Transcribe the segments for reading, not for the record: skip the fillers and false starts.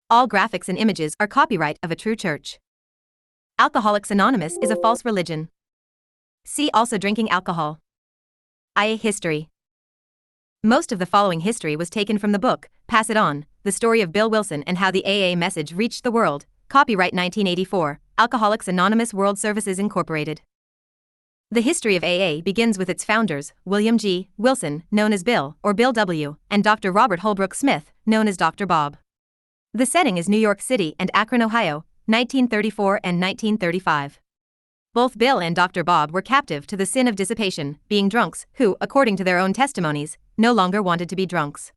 All graphics and images are copyright of A True Church. Alcoholics Anonymous is a false religion. See also drinking alcohol. IA history. Most of the following history was taken from the book, Pass It On, The Story of Bill Wilson and How the AA Message Reached the World, copyright 1984, Alcoholics Anonymous World Services Incorporated. The history of AA begins with its founders, William G. Wilson, known as Bill, or Bill W., and Dr. Robert Holbrook Smith, known as Dr. Bob. The setting is New York City and Akron, Ohio, 1934 and 1935. Both Bill and Dr. Bob were captive to the sin of dissipation, being drunks who, according to their own testimonies, no longer wanted to be drunks.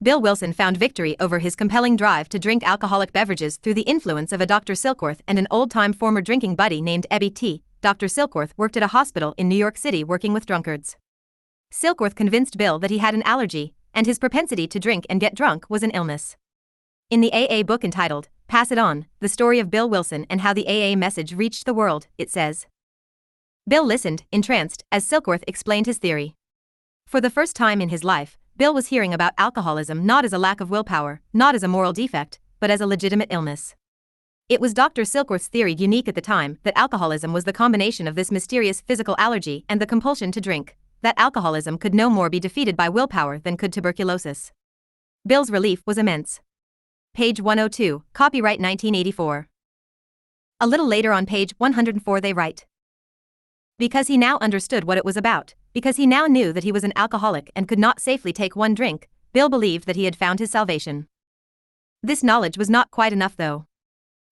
Bill Wilson found victory over his compelling drive to drink alcoholic beverages through the influence of a Dr. Silkworth and an old-time former drinking buddy named Ebby T. Dr. Silkworth worked at a hospital in New York City working with drunkards. Silkworth convinced Bill that he had an allergy, and his propensity to drink and get drunk was an illness. In the AA book entitled, Pass It On, The Story of Bill Wilson and How the AA Message Reached the World, it says, Bill listened, entranced, as Silkworth explained his theory. For the first time in his life, Bill was hearing about alcoholism not as a lack of willpower, not as a moral defect, but as a legitimate illness. It was Dr. Silkworth's theory, unique at the time, that alcoholism was the combination of this mysterious physical allergy and the compulsion to drink, that alcoholism could no more be defeated by willpower than could tuberculosis. Bill's relief was immense. Page 102, copyright 1984. A little later on page 104 they write, because he now understood what it was about, because he now knew that he was an alcoholic and could not safely take one drink, Bill believed that he had found his salvation. This knowledge was not quite enough though.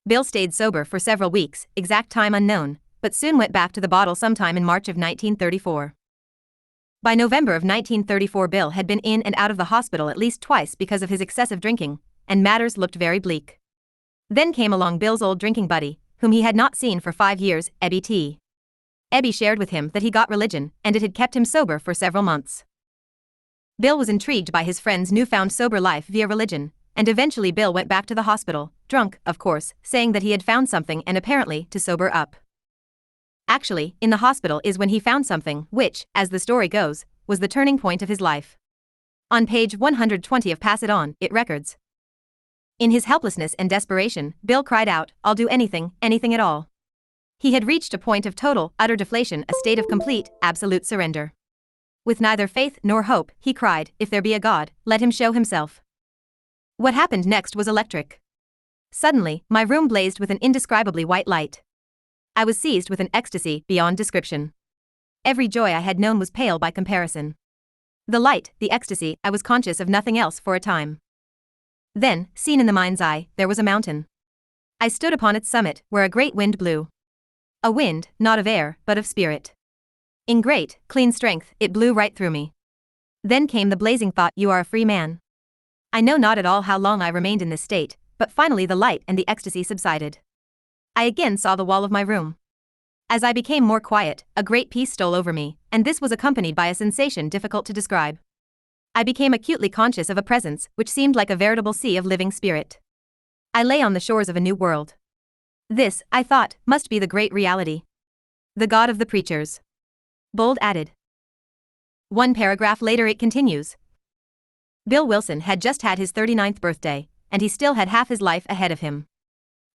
Bill stayed sober for several weeks, exact time unknown, but soon went back to the bottle sometime in March of 1934. By November of 1934 Bill had been in and out of the hospital at least twice because of his excessive drinking, and matters looked very bleak. Then came along Bill's old drinking buddy, whom he had not seen for 5 years, Ebby T. Ebby shared with him that he got religion, and it had kept him sober for several months. Bill was intrigued by his friend's newfound sober life via religion, and eventually Bill went back to the hospital, drunk, of course, saying that he had found something and apparently to sober up. Actually, in the hospital is when he found something which, as the story goes, was the turning point of his life. On page 120 of Pass It On, it records, in his helplessness and desperation, Bill cried out, I'll do anything, anything at all. He had reached a point of total, utter deflation, a state of complete, absolute surrender. With neither faith nor hope, he cried, if there be a God, let him show himself. What happened next was electric. Suddenly, my room blazed with an indescribably white light. I was seized with an ecstasy beyond description. Every joy I had known was pale by comparison. The light, the ecstasy, I was conscious of nothing else for a time. Then, seen in the mind's eye, there was a mountain. I stood upon its summit, where a great wind blew. A wind, not of air, but of spirit. In great, clean strength, it blew right through me. Then came the blazing thought, you are a free man. I know not at all how long I remained in this state, but finally the light and the ecstasy subsided. I again saw the wall of my room. As I became more quiet, a great peace stole over me, and this was accompanied by a sensation difficult to describe. I became acutely conscious of a presence which seemed like a veritable sea of living spirit. I lay on the shores of a new world. This, I thought, must be the great reality. The God of the preachers. Bold added. One paragraph later it continues. Bill Wilson had just had his 39th birthday, and he still had half his life ahead of him.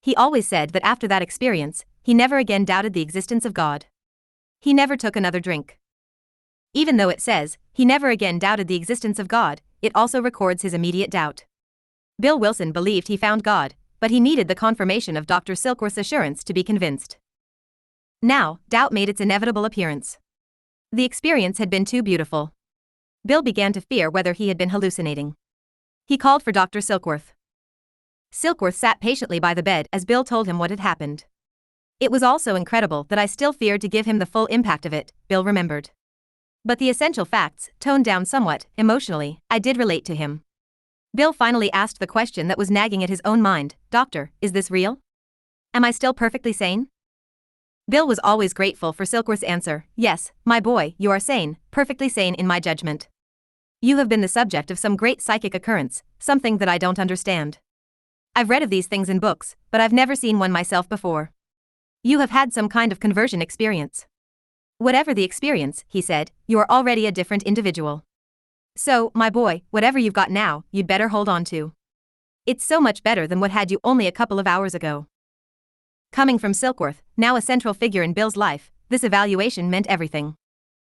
He always said that after that experience, he never again doubted the existence of God. He never took another drink. Even though it says, he never again doubted the existence of God, it also records his immediate doubt. Bill Wilson believed he found God, but he needed the confirmation of Dr. Silkworth's assurance to be convinced. Now, doubt made its inevitable appearance. The experience had been too beautiful. Bill began to fear whether he had been hallucinating. He called for Dr. Silkworth. Silkworth sat patiently by the bed as Bill told him what had happened. It was all so incredible that I still feared to give him the full impact of it, Bill remembered. But the essential facts, toned down somewhat, emotionally, I did relate to him. Bill finally asked the question that was nagging at his own mind, Doctor, is this real? Am I still perfectly sane? Bill was always grateful for Silkworth's answer, yes, my boy, you are sane, perfectly sane in my judgment. You have been the subject of some great psychic occurrence, something that I don't understand. I've read of these things in books, but I've never seen one myself before. You have had some kind of conversion experience. Whatever the experience, he said, you are already a different individual. So, my boy, whatever you've got now, you'd better hold on to. It's so much better than what had you only a couple of hours ago. Coming from Silkworth, now a central figure in Bill's life, this evaluation meant everything.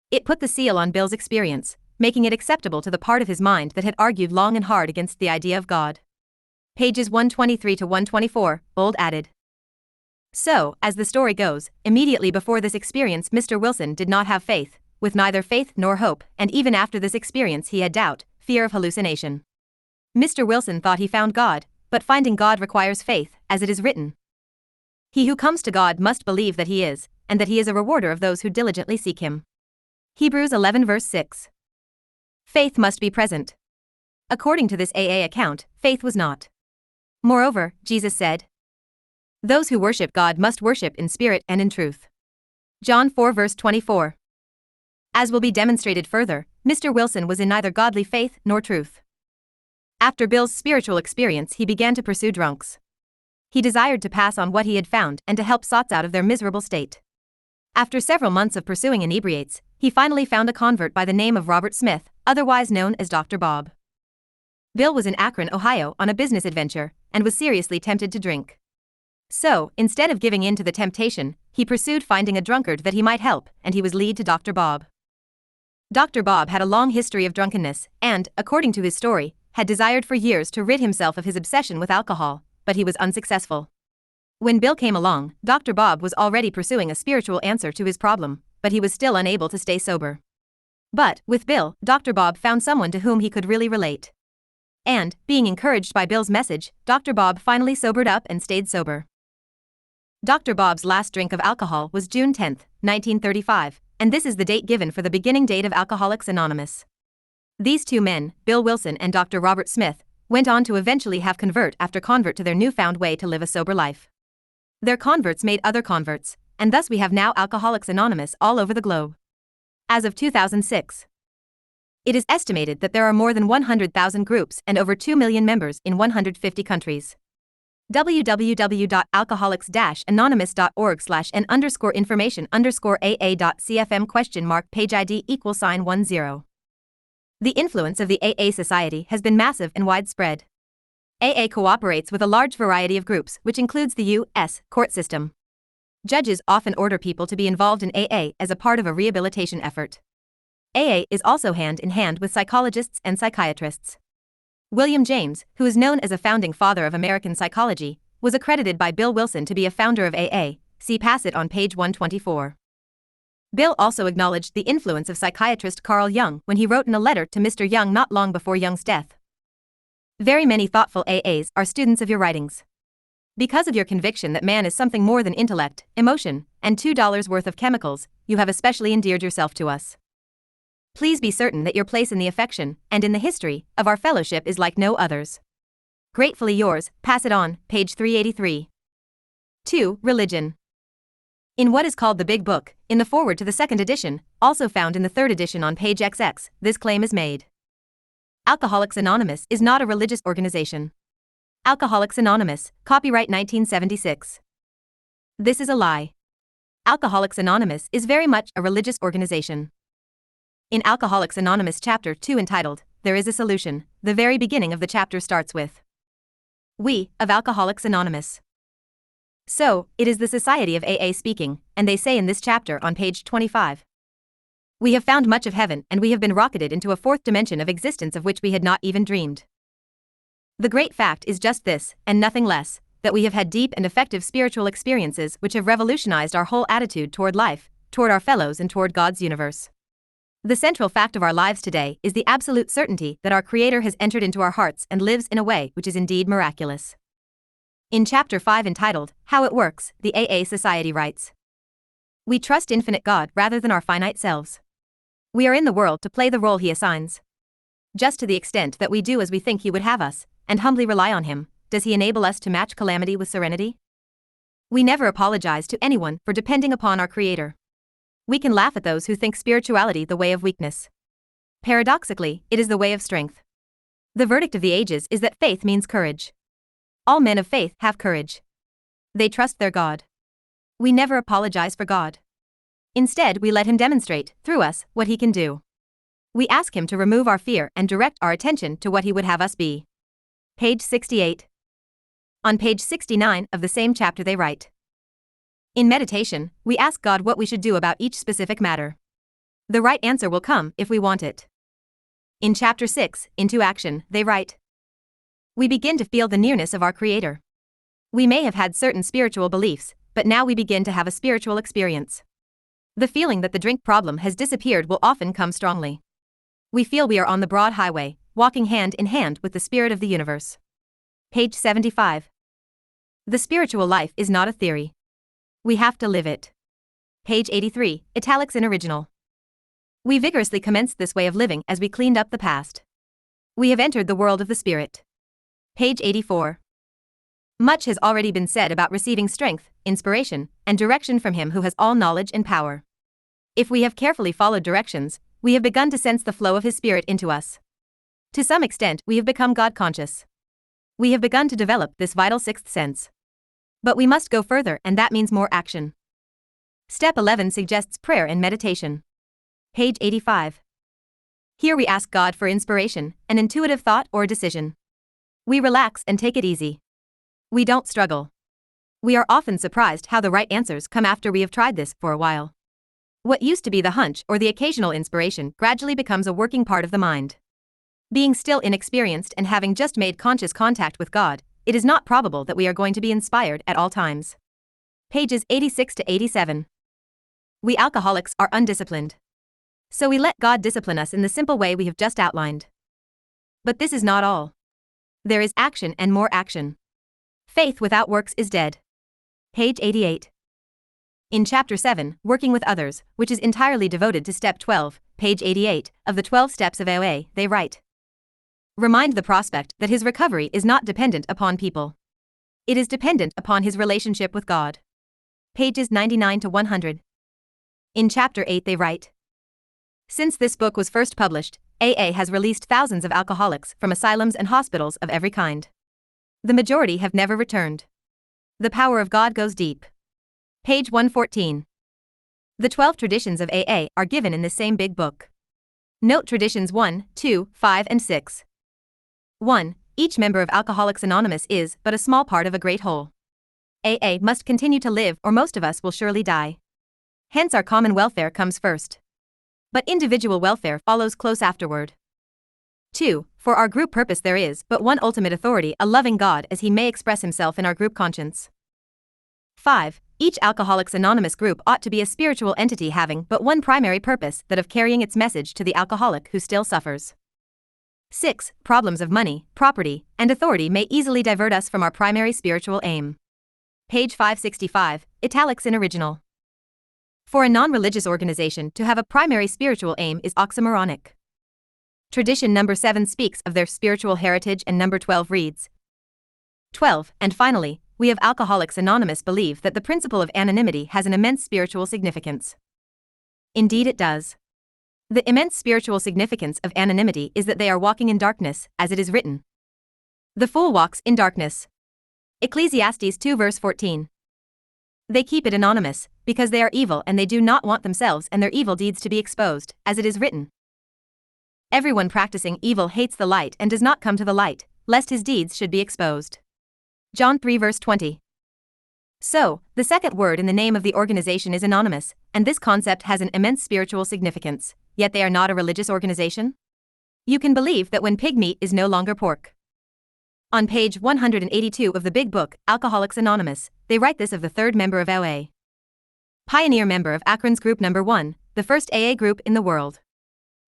It put the seal on Bill's experience, making it acceptable to the part of his mind that had argued long and hard against the idea of God. Pages 123 to 124, bold added. So, as the story goes, immediately before this experience Mr. Wilson did not have faith, with neither faith nor hope, and even after this experience he had doubt, fear of hallucination. Mr. Wilson thought he found God, but finding God requires faith, as it is written. He who comes to God must believe that he is, and that he is a rewarder of those who diligently seek him. Hebrews 11 verse 6. Faith must be present. According to this AA account, faith was not. Moreover, Jesus said, "Those who worship God must worship in spirit and in truth." John 4 verse 24. As will be demonstrated further, Mr. Wilson was in neither godly faith nor truth. After Bill's spiritual experience, he began to pursue drunks. He desired to pass on what he had found and to help sots out of their miserable state. After several months of pursuing inebriates, he finally found a convert by the name of Robert Smith, otherwise known as Dr. Bob. Bill was in Akron, Ohio, on a business adventure, and was seriously tempted to drink. So, instead of giving in to the temptation, he pursued finding a drunkard that he might help, and he was led to Dr. Bob. Dr. Bob had a long history of drunkenness, and, according to his story, had desired for years to rid himself of his obsession with alcohol, but he was unsuccessful. When Bill came along, Dr. Bob was already pursuing a spiritual answer to his problem, but he was still unable to stay sober. But, with Bill, Dr. Bob found someone to whom he could really relate. And, being encouraged by Bill's message, Dr. Bob finally sobered up and stayed sober. Dr. Bob's last drink of alcohol was June 10, 1935, and this is the date given for the beginning date of Alcoholics Anonymous. These two men, Bill Wilson and Dr. Robert Smith, went on to eventually have convert after convert to their newfound way to live a sober life. Their converts made other converts, and thus we have now Alcoholics Anonymous all over the globe. As of 2006, it is estimated that there are more than 100,000 groups and over 2 million members in 150 countries. www.alcoholics-anonymous.org/n_information_aa.cfm ? Page ID =10. The influence of the AA Society has been massive and widespread. AA cooperates with a large variety of groups, which includes the U.S. court system. Judges often order people to be involved in AA as a part of a rehabilitation effort. AA is also hand in hand with psychologists and psychiatrists. William James, who is known as a founding father of American psychology, was accredited by Bill Wilson to be a founder of AA, see Passett on page 124. Bill also acknowledged the influence of psychiatrist Carl Jung when he wrote in a letter to Mr. Jung not long before Jung's death. Very many thoughtful AAs are students of your writings. Because of your conviction that man is something more than intellect, emotion, and $2 worth of chemicals, you have especially endeared yourself to us. Please be certain that your place in the affection, and in the history, of our fellowship is like no others. Gratefully yours, Pass It On, page 383. 2. Religion. In what is called the Big Book, in the foreword to the second edition, also found in the third edition on page XX, this claim is made. Alcoholics Anonymous is not a religious organization. Alcoholics Anonymous, copyright 1976. This is a lie. Alcoholics Anonymous is very much a religious organization. In Alcoholics Anonymous Chapter 2 entitled, There is a Solution, the very beginning of the chapter starts with, "We, of Alcoholics Anonymous." So, it is the Society of AA speaking, and they say in this chapter on page 25, "We have found much of heaven and we have been rocketed into a fourth dimension of existence of which we had not even dreamed. The great fact is just this, and nothing less, that we have had deep and effective spiritual experiences which have revolutionized our whole attitude toward life, toward our fellows and toward God's universe. The central fact of our lives today is the absolute certainty that our Creator has entered into our hearts and lives in a way which is indeed miraculous." In Chapter 5 entitled, How It Works, the AA Society writes, "We trust infinite God rather than our finite selves. We are in the world to play the role He assigns. Just to the extent that we do as we think He would have us, and humbly rely on Him, does He enable us to match calamity with serenity? We never apologize to anyone for depending upon our Creator. We can laugh at those who think spirituality the way of weakness. Paradoxically, it is the way of strength. The verdict of the ages is that faith means courage. All men of faith have courage. They trust their God. We never apologize for God. Instead, we let Him demonstrate, through us, what He can do. We ask Him to remove our fear and direct our attention to what He would have us be. Page 68. On page 69 of the same chapter they write, in meditation, we ask God what we should do about each specific matter. The right answer will come if we want it. In chapter 6, Into Action, they write, we begin to feel the nearness of our Creator. We may have had certain spiritual beliefs, but now we begin to have a spiritual experience. The feeling that the drink problem has disappeared will often come strongly. We feel we are on the broad highway, walking hand in hand with the spirit of the universe. Page 75. The spiritual life is not a theory. We have to live it. Page 83, italics in original. We vigorously commenced this way of living as we cleaned up the past. We have entered the world of the spirit. Page 84. Much has already been said about receiving strength, inspiration, and direction from Him who has all knowledge and power. If we have carefully followed directions, we have begun to sense the flow of His Spirit into us. To some extent, we have become God-conscious. We have begun to develop this vital sixth sense. But we must go further, and that means more action. Step 11 suggests prayer and meditation. Page 85. Here we ask God for inspiration, an intuitive thought or decision. We relax and take it easy. We don't struggle. We are often surprised how the right answers come after we have tried this for a while. What used to be the hunch or the occasional inspiration gradually becomes a working part of the mind. Being still inexperienced and having just made conscious contact with God, it is not probable that we are going to be inspired at all times. Pages 86 to 87. We alcoholics are undisciplined. So we let God discipline us in the simple way we have just outlined. But this is not all. There is action and more action. Faith without works is dead. Page 88. In Chapter 7, Working with Others, which is entirely devoted to Step 12, page 88, of the 12 Steps of OA, they write, remind the prospect that his recovery is not dependent upon people. It is dependent upon his relationship with God. Pages 99 to 100. In Chapter 8 they write, since this book was first published, AA has released thousands of alcoholics from asylums and hospitals of every kind. The majority have never returned. The power of God goes deep. Page 114. The 12 traditions of AA are given in this same big book. Note traditions 1, 2, 5, and 6. 1. Each member of Alcoholics Anonymous is but a small part of a great whole. AA must continue to live or most of us will surely die. Hence our common welfare comes first. But individual welfare follows close afterward. 2. For our group purpose there is but one ultimate authority, a loving God as He may express Himself in our group conscience. 5. Each Alcoholics Anonymous group ought to be a spiritual entity having but one primary purpose, that of carrying its message to the alcoholic who still suffers. 6. Problems of money, property, and authority may easily divert us from our primary spiritual aim. Page 565, italics in original. For a non-religious organization to have a primary spiritual aim is oxymoronic. Tradition number 7 speaks of their spiritual heritage and number 12 reads, 12. And finally, we of Alcoholics Anonymous believe that the principle of anonymity has an immense spiritual significance. Indeed it does. The immense spiritual significance of anonymity is that they are walking in darkness, as it is written, the fool walks in darkness. Ecclesiastes 2 verse 14. They keep it anonymous, because they are evil and they do not want themselves and their evil deeds to be exposed, as it is written, everyone practicing evil hates the light and does not come to the light, lest his deeds should be exposed. John 3 verse 20. So, the second word in the name of the organization is anonymous, and this concept has an immense spiritual significance, yet they are not a religious organization? You can believe that when pig meat is no longer pork. On page 182 of the big book, Alcoholics Anonymous, they write this of the third member of OA. Pioneer member of Akron's group number 1, the first AA group in the world.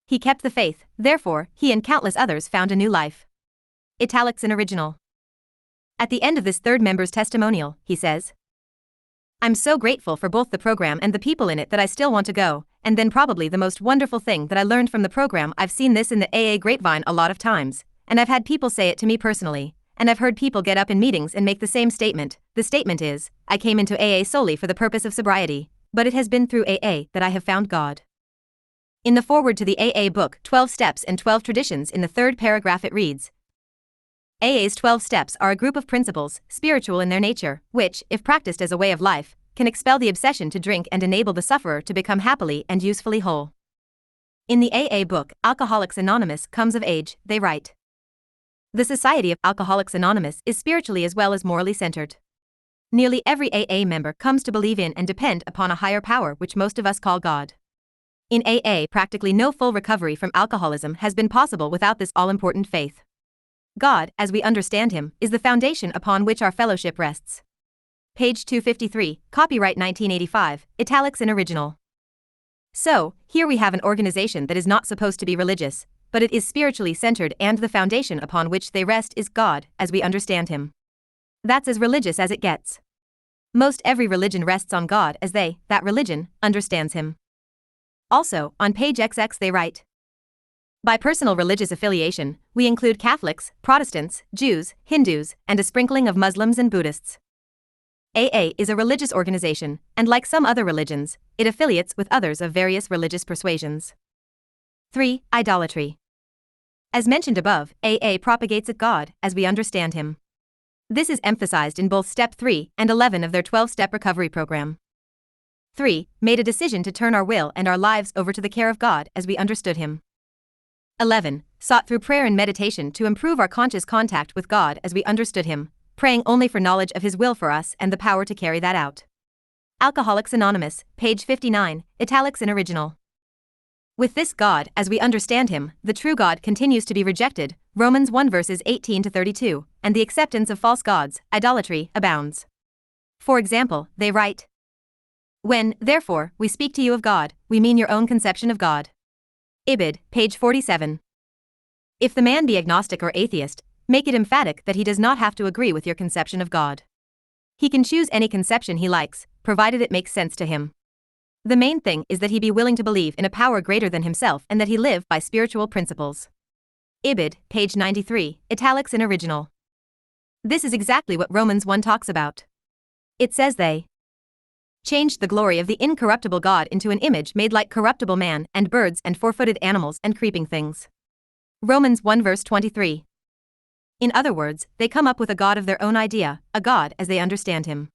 He kept the faith, therefore, he and countless others found a new life. Italics in original. At the end of this third member's testimonial, he says, I'm so grateful for both the program and the people in it that I still want to go, and then probably the most wonderful thing that I learned from the program, I've seen this in the AA grapevine a lot of times, and I've had people say it to me personally, and I've heard people get up in meetings and make the same statement. The statement is, I came into AA solely for the purpose of sobriety, but it has been through AA that I have found God. In the foreword to the AA book, 12 Steps and 12 Traditions, in the third paragraph it reads, AA's 12 steps are a group of principles, spiritual in their nature, which, if practiced as a way of life, can expel the obsession to drink and enable the sufferer to become happily and usefully whole. In the AA book, Alcoholics Anonymous Comes of Age, they write, The Society of Alcoholics Anonymous is spiritually as well as morally centered. Nearly every AA member comes to believe in and depend upon a higher power which most of us call God. In AA, practically no full recovery from alcoholism has been possible without this all-important faith. God, as we understand Him, is the foundation upon which our fellowship rests. Page 253, copyright 1985, italics in original. So, here we have an organization that is not supposed to be religious, but it is spiritually centered, and the foundation upon which they rest is God, as we understand Him. That's as religious as it gets. Most every religion rests on God as that religion, understands Him. Also, on page XX they write, by personal religious affiliation, we include Catholics, Protestants, Jews, Hindus, and a sprinkling of Muslims and Buddhists. AA is a religious organization, and like some other religions, it affiliates with others of various religious persuasions. 3. Idolatry. As mentioned above, AA propagates at God, as we understand Him. This is emphasized in both Step 3 and 11 of their 12-step recovery program. 3. Made a decision to turn our will and our lives over to the care of God as we understood Him. 11. Sought through prayer and meditation to improve our conscious contact with God as we understood Him, praying only for knowledge of His will for us and the power to carry that out. Alcoholics Anonymous, page 59, italics in original. With this God, as we understand Him, the true God continues to be rejected, Romans 1 verses 18 to 32, and the acceptance of false gods, idolatry, abounds. For example, they write, when, therefore, we speak to you of God, we mean your own conception of God. Ibid, page 47. If the man be agnostic or atheist, make it emphatic that he does not have to agree with your conception of God. He can choose any conception he likes, provided it makes sense to him. The main thing is that he be willing to believe in a power greater than himself and that he live by spiritual principles. Ibid, page 93, italics in original. This is exactly what Romans 1 talks about. It says they changed the glory of the incorruptible God into an image made like corruptible man and birds and four-footed animals and creeping things. Romans 1 verse 23. In other words, they come up with a God of their own idea, a God as they understand Him.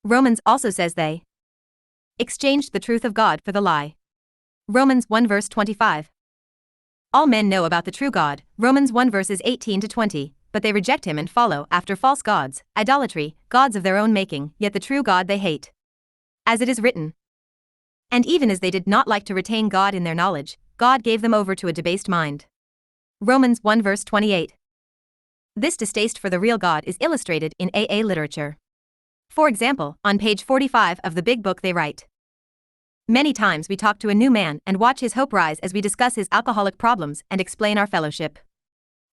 Romans also says they exchanged the truth of God for the lie. Romans 1 verse 25. All men know about the true God, Romans 1 verses 18 to 20, but they reject Him and follow after false gods, idolatry, gods of their own making, yet the true God they hate. As it is written, and even as they did not like to retain God in their knowledge, God gave them over to a debased mind. Romans 1 verse 28. This distaste for the real God is illustrated in AA literature. For example, on page 45 of the Big Book they write, many times we talk to a new man and watch his hope rise as we discuss his alcoholic problems and explain our fellowship.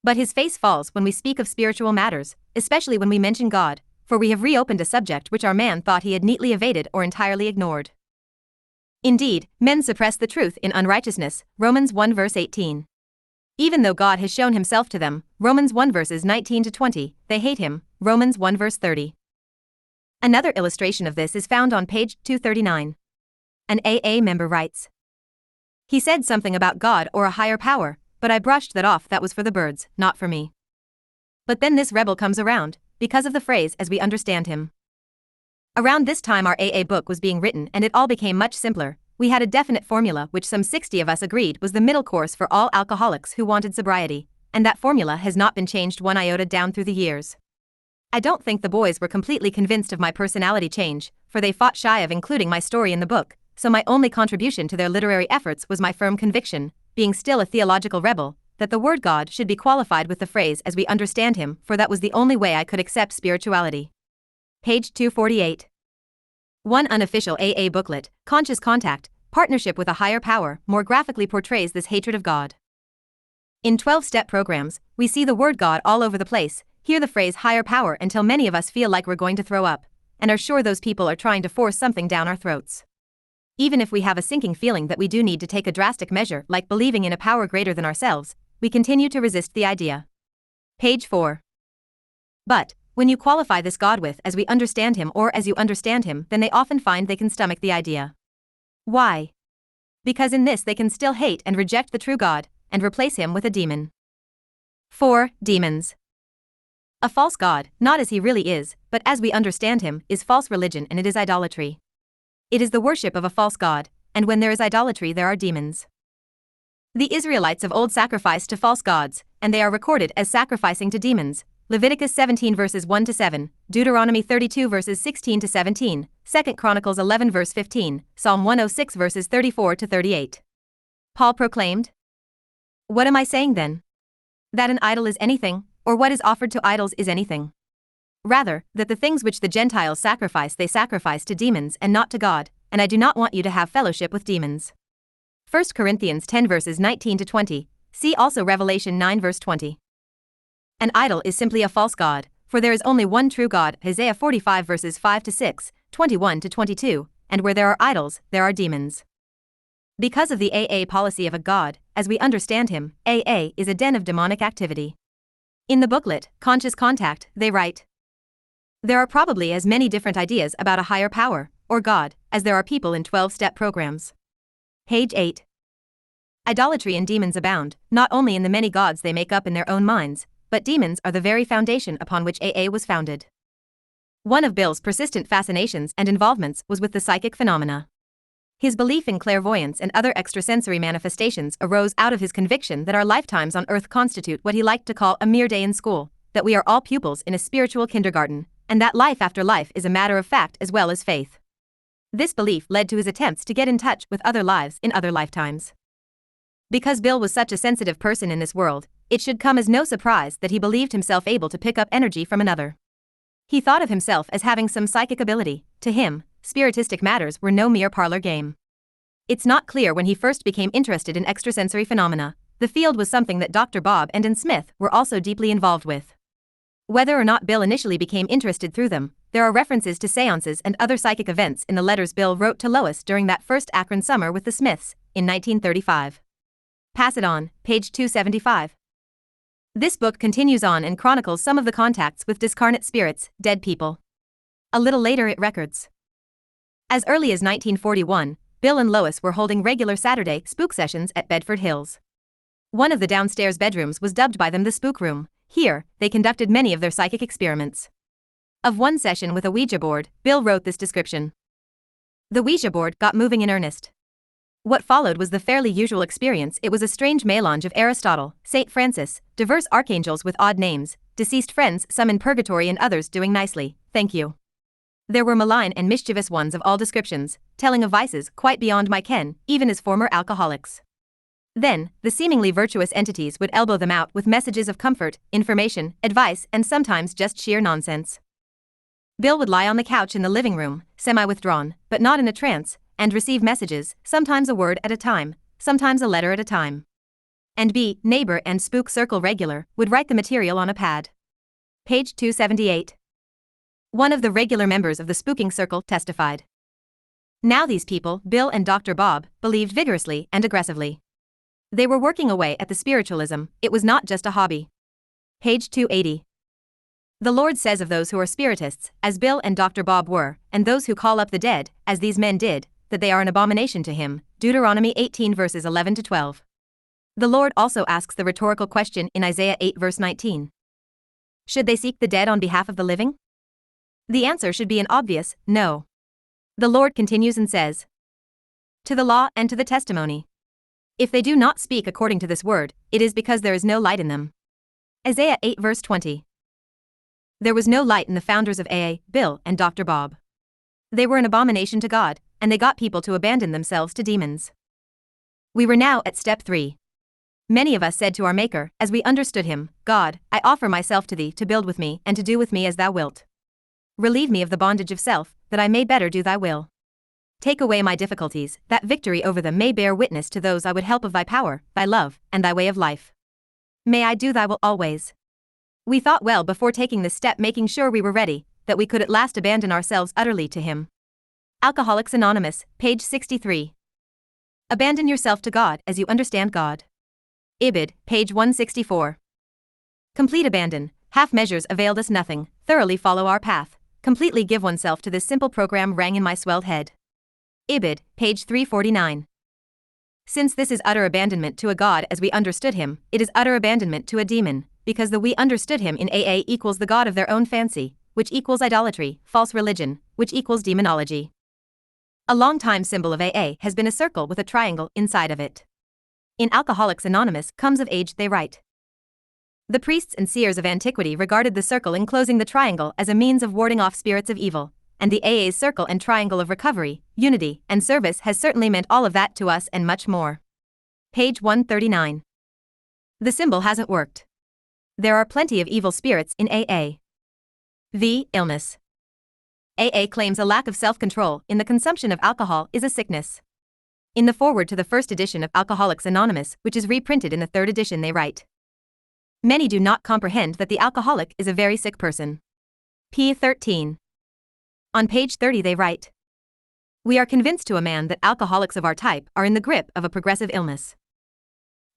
But his face falls when we speak of spiritual matters, especially when we mention God, for we have reopened a subject which our man thought he had neatly evaded or entirely ignored. Indeed, men suppress the truth in unrighteousness, Romans 1 verse 18. Even though God has shown Himself to them, Romans 1 verses 19 to 20, they hate Him, Romans 1 verse 30. Another illustration of this is found on page 239. An AA member writes, he said something about God or a higher power, but I brushed that off. That was for the birds, not for me. But then this rebel comes around, because of the phrase as we understand Him. Around this time our AA book was being written and it all became much simpler. We had a definite formula which some 60 of us agreed was the middle course for all alcoholics who wanted sobriety, and that formula has not been changed one iota down through the years. I don't think the boys were completely convinced of my personality change, for they fought shy of including my story in the book, so my only contribution to their literary efforts was my firm conviction, being still a theological rebel, that the word God should be qualified with the phrase as we understand Him, for that was the only way I could accept spirituality. Page 248. One unofficial AA booklet, Conscious Contact, Partnership with a Higher Power, more graphically portrays this hatred of God. In 12-step programs, we see the word God all over the place, hear the phrase higher power until many of us feel like we're going to throw up, and are sure those people are trying to force something down our throats. Even if we have a sinking feeling that we do need to take a drastic measure like believing in a power greater than ourselves, we continue to resist the idea. Page 4. But, when you qualify this God with as we understand Him or as you understand Him, then they often find they can stomach the idea. Why? Because in this they can still hate and reject the true God, and replace Him with a demon. 4. Demons. A false God, not as He really is, but as we understand Him, is false religion and it is idolatry. It is the worship of a false God, and when there is idolatry there are demons. The Israelites of old sacrificed to false gods, and they are recorded as sacrificing to demons. Leviticus 17 verses 1 to 7, Deuteronomy 32 verses 16 to 17, 2 Chronicles 11 verse 15, Psalm 106 verses 34 to 38. Paul proclaimed, "What am I saying then? That an idol is anything, or what is offered to idols is anything? Rather, that the things which the Gentiles sacrifice they sacrifice to demons and not to God, and I do not want you to have fellowship with demons." 1 Corinthians 10 verses 19 to 20, see also Revelation 9 verse 20. An idol is simply a false god, for there is only one true God, Isaiah 45 verses 5 to 6, 21 to 22, and where there are idols, there are demons. Because of the AA policy of a God, as we understand him, AA is a den of demonic activity. In the booklet, Conscious Contact, they write, "There are probably as many different ideas about a higher power, or God, as there are people in 12-step programs." Page 8. Idolatry and demons abound, not only in the many gods they make up in their own minds, but demons are the very foundation upon which AA was founded. One of Bill's persistent fascinations and involvements was with the psychic phenomena. His belief in clairvoyance and other extrasensory manifestations arose out of his conviction that our lifetimes on earth constitute what he liked to call a mere day in school, that we are all pupils in a spiritual kindergarten, and that life after life is a matter of fact as well as faith. This belief led to his attempts to get in touch with other lives in other lifetimes. Because Bill was such a sensitive person in this world, it should come as no surprise that he believed himself able to pick up energy from another. He thought of himself as having some psychic ability. To him, spiritistic matters were no mere parlor game. It's not clear when he first became interested in extrasensory phenomena. The field was something that Dr. Bob and Smith were also deeply involved with. Whether or not Bill initially became interested through them, there are references to seances and other psychic events in the letters Bill wrote to Lois during that first Akron summer with the Smiths, in 1935. Pass it on, page 275. This book continues on and chronicles some of the contacts with discarnate spirits, dead people. A little later it records, as early as 1941, Bill and Lois were holding regular Saturday spook sessions at Bedford Hills. One of the downstairs bedrooms was dubbed by them the spook room. Here, they conducted many of their psychic experiments. Of one session with a Ouija board, Bill wrote this description. "The Ouija board got moving in earnest. What followed was the fairly usual experience. It was a strange melange of Aristotle, St. Francis, diverse archangels with odd names, deceased friends, some in purgatory and others doing nicely, thank you. There were malign and mischievous ones of all descriptions, telling of vices quite beyond my ken, even as former alcoholics. Then, the seemingly virtuous entities would elbow them out with messages of comfort, information, advice, and sometimes just sheer nonsense. Bill would lie on the couch in the living room, semi-withdrawn, but not in a trance, and receive messages, sometimes a word at a time, sometimes a letter at a time. And B, neighbor and spook circle regular, would write the material on a pad." Page 278. One of the regular members of the spooking circle testified. Now these people, Bill and Dr. Bob, believed vigorously and aggressively. They were working away at the spiritualism, it was not just a hobby. Page 280. The Lord says of those who are spiritists, as Bill and Dr. Bob were, and those who call up the dead, as these men did, that they are an abomination to him, Deuteronomy 18 verses 11 to 12. The Lord also asks the rhetorical question in Isaiah 8 verse 19. Should they seek the dead on behalf of the living? The answer should be an obvious, no. The Lord continues and says, "To the law and to the testimony. If they do not speak according to this word, it is because there is no light in them." Isaiah 8 verse 20. There was no light in the founders of AA, Bill and Dr. Bob. They were an abomination to God, and they got people to abandon themselves to demons. We were now at step 3. Many of us said to our Maker, as we understood him, "God, I offer myself to thee to build with me and to do with me as thou wilt. Relieve me of the bondage of self, that I may better do thy will. Take away my difficulties, that victory over them may bear witness to those I would help of thy power, thy love, and thy way of life. May I do thy will always." We thought well before taking this step, making sure we were ready, that we could at last abandon ourselves utterly to him. Alcoholics Anonymous, page 63. Abandon yourself to God as you understand God. Ibid, page 164. Complete abandon, half measures availed us nothing, thoroughly follow our path, completely give oneself to this simple program rang in my swelled head. Ibid, page 349. Since this is utter abandonment to a God as we understood him, it is utter abandonment to a demon, because the we understood him in AA equals the God of their own fancy, which equals idolatry, false religion, which equals demonology. A long-time symbol of AA has been a circle with a triangle inside of it. In Alcoholics Anonymous Comes of Age they write, the priests and seers of antiquity regarded the circle enclosing the triangle as a means of warding off spirits of evil, and the AA's circle and triangle of recovery, unity, and service has certainly meant all of that to us and much more. Page 139. The symbol hasn't worked. There are plenty of evil spirits in AA. V. Illness. AA claims a lack of self-control in the consumption of alcohol is a sickness. In the foreword to the first edition of Alcoholics Anonymous, which is reprinted in the third edition, they write, many do not comprehend that the alcoholic is a very sick person. P. 13. On page 30 they write, we are convinced to a man that alcoholics of our type are in the grip of a progressive illness.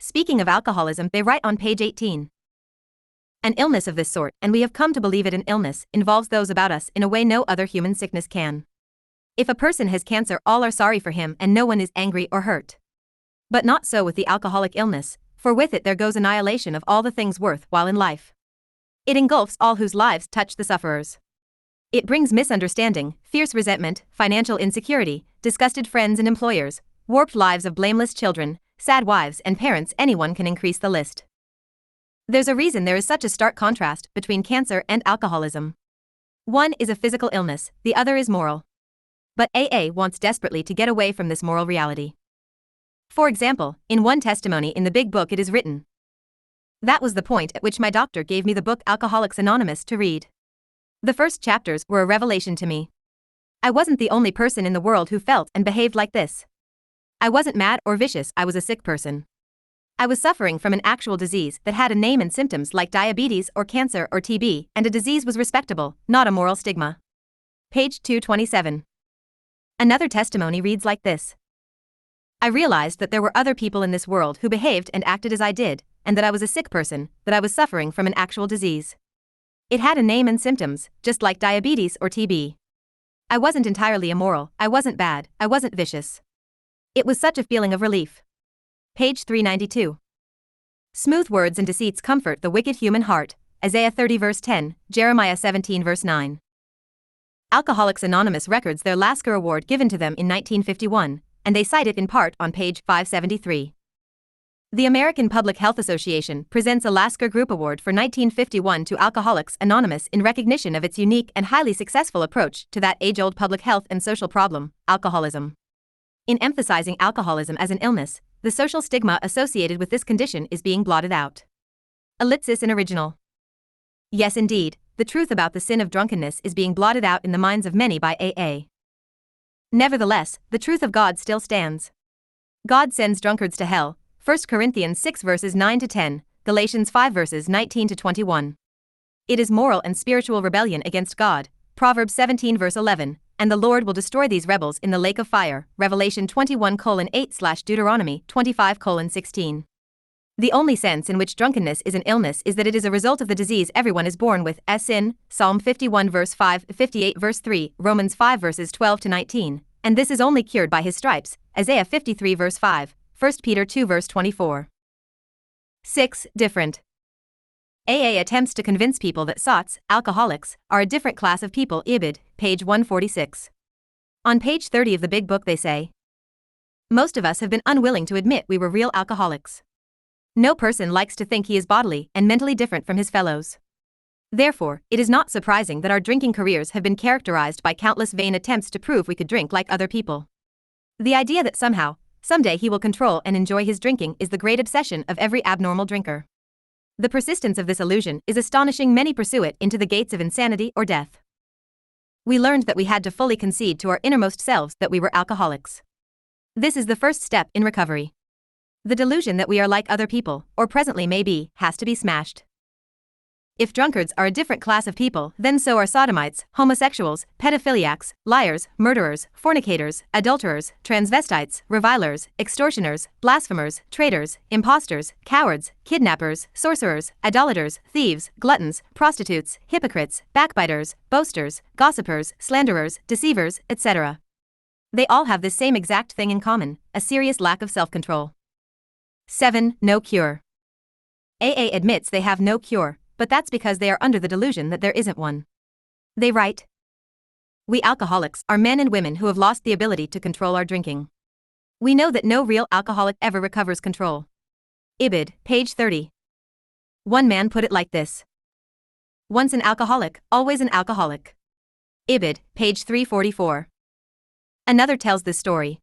Speaking of alcoholism, they write on page 18, an illness of this sort, and we have come to believe it an illness, involves those about us in a way no other human sickness can. If a person has cancer, all are sorry for him and no one is angry or hurt. But not so with the alcoholic illness, for with it there goes annihilation of all the things worth while in life. It engulfs all whose lives touch the sufferers. It brings misunderstanding, fierce resentment, financial insecurity, disgusted friends and employers, warped lives of blameless children, sad wives and parents. Anyone can increase the list. There's a reason there is such a stark contrast between cancer and alcoholism. One is a physical illness, the other is moral. But AA wants desperately to get away from this moral reality. For example, in one testimony in the Big Book it is written, that was the point at which my doctor gave me the book Alcoholics Anonymous to read. The first chapters were a revelation to me. I wasn't the only person in the world who felt and behaved like this. I wasn't mad or vicious, I was a sick person. I was suffering from an actual disease that had a name and symptoms like diabetes or cancer or TB, and a disease was respectable, not a moral stigma. Page 227. Another testimony reads like this. I realized that there were other people in this world who behaved and acted as I did, and that I was a sick person, that I was suffering from an actual disease. It had a name and symptoms, just like diabetes or TB. I wasn't entirely immoral, I wasn't bad, I wasn't vicious. It was such a feeling of relief. Page 392. Smooth words and deceits comfort the wicked human heart, Isaiah 30 verse 10, Jeremiah 17 verse 9. Alcoholics Anonymous records their Lasker Award given to them in 1951, and they cite it in part on page 573. The American Public Health Association presents a Lasker Group Award for 1951 to Alcoholics Anonymous in recognition of its unique and highly successful approach to that age-old public health and social problem, alcoholism. In emphasizing alcoholism as an illness, the social stigma associated with this condition is being blotted out. Ellipsis in original. Yes, indeed, the truth about the sin of drunkenness is being blotted out in the minds of many by AA. Nevertheless, the truth of God still stands. God sends drunkards to hell, 1 Corinthians 6 verses 9 to 10, Galatians 5 verses 19 to 21. It is moral and spiritual rebellion against God, Proverbs 17 verse 11, and the Lord will destroy these rebels in the lake of fire, Revelation 21:8 / Deuteronomy 25:16. The only sense in which drunkenness is an illness is that it is a result of the disease everyone is born with, as sin, Psalm 51 verse 5, 58 verse 3, Romans 5 verses 12 to 19, and this is only cured by his stripes, Isaiah 53 verse 5, 1 Peter 2 verse 24. 6. Different. AA attempts to convince people that sots, alcoholics, are a different class of people. Ibid, page 146. On page 30 of the Big Book they say, most of us have been unwilling to admit we were real alcoholics. No person likes to think he is bodily and mentally different from his fellows. Therefore, it is not surprising that our drinking careers have been characterized by countless vain attempts to prove we could drink like other people. The idea that somehow, someday he will control and enjoy his drinking is the great obsession of every abnormal drinker. The persistence of this illusion is astonishing. Many pursue it into the gates of insanity or death. We learned that we had to fully concede to our innermost selves that we were alcoholics. This is the first step in recovery. The delusion that we are like other people, or presently may be, has to be smashed. If drunkards are a different class of people, then so are sodomites, homosexuals, pedophiliacs, liars, murderers, fornicators, adulterers, transvestites, revilers, extortioners, blasphemers, traitors, impostors, cowards, kidnappers, sorcerers, idolaters, thieves, gluttons, prostitutes, hypocrites, backbiters, boasters, gossipers, slanderers, deceivers, etc. They all have this same exact thing in common, a serious lack of self-control. 7. No cure. AA admits they have no cure, but that's because they are under the delusion that there isn't one. They write, we alcoholics are men and women who have lost the ability to control our drinking. We know that no real alcoholic ever recovers control. Ibid, page 30. One man put it like this: once an alcoholic, always an alcoholic. Ibid, page 344. Another tells this story.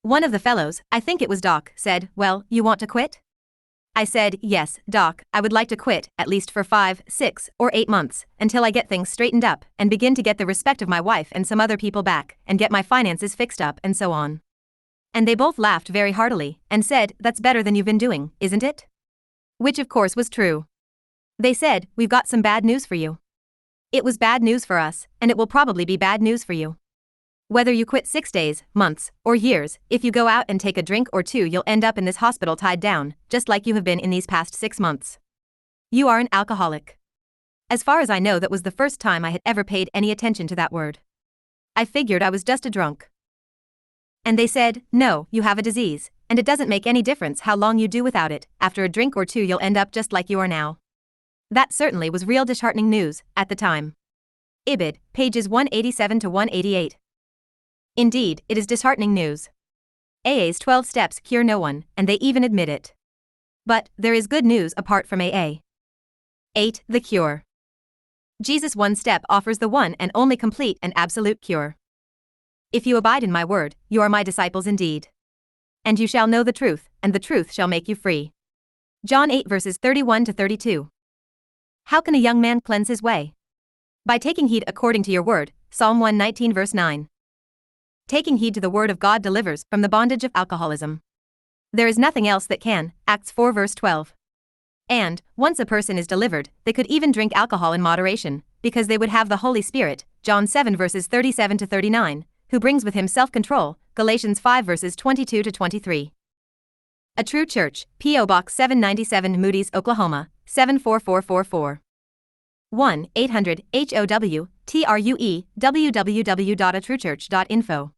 One of the fellows, I think it was Doc, said, "Well, you want to quit?" I said, "Yes, Doc, I would like to quit, at least for 5, 6, or 8 months, until I get things straightened up, and begin to get the respect of my wife and some other people back, and get my finances fixed up, and so on." And they both laughed very heartily, and said, "That's better than you've been doing, isn't it?" Which of course was true. They said, "We've got some bad news for you." It was bad news for us, and it will probably be bad news for you. Whether you quit 6 days, months, or years, if you go out and take a drink or two, you'll end up in this hospital tied down, just like you have been in these past 6 months. You are an alcoholic. As far as I know, that was the first time I had ever paid any attention to that word. I figured I was just a drunk. And they said, "No, you have a disease, and it doesn't make any difference how long you do without it, after a drink or two you'll end up just like you are now." That certainly was real disheartening news, at the time. Ibid, pages 187 to 188. Indeed, it is disheartening news. AA's 12 steps cure no one, and they even admit it. But there is good news apart from AA. 8. The cure. Jesus' one step offers the one and only complete and absolute cure. "If you abide in my word, you are my disciples indeed. And you shall know the truth, and the truth shall make you free." John 8 verses 31 to 32. How can a young man cleanse his way? By taking heed according to your word, Psalm 119 verse 9. Taking heed to the word of God delivers from the bondage of alcoholism. There is nothing else that can, Acts 4 verse 12. And, once a person is delivered, they could even drink alcohol in moderation, because they would have the Holy Spirit, John 7 verses 37 to 39, who brings with him self-control, Galatians 5 verses 22 to 23. A True Church, P.O. Box 797 Moody's, Oklahoma, 74444. 1-800-HOW-TRUE www.atruechurch.info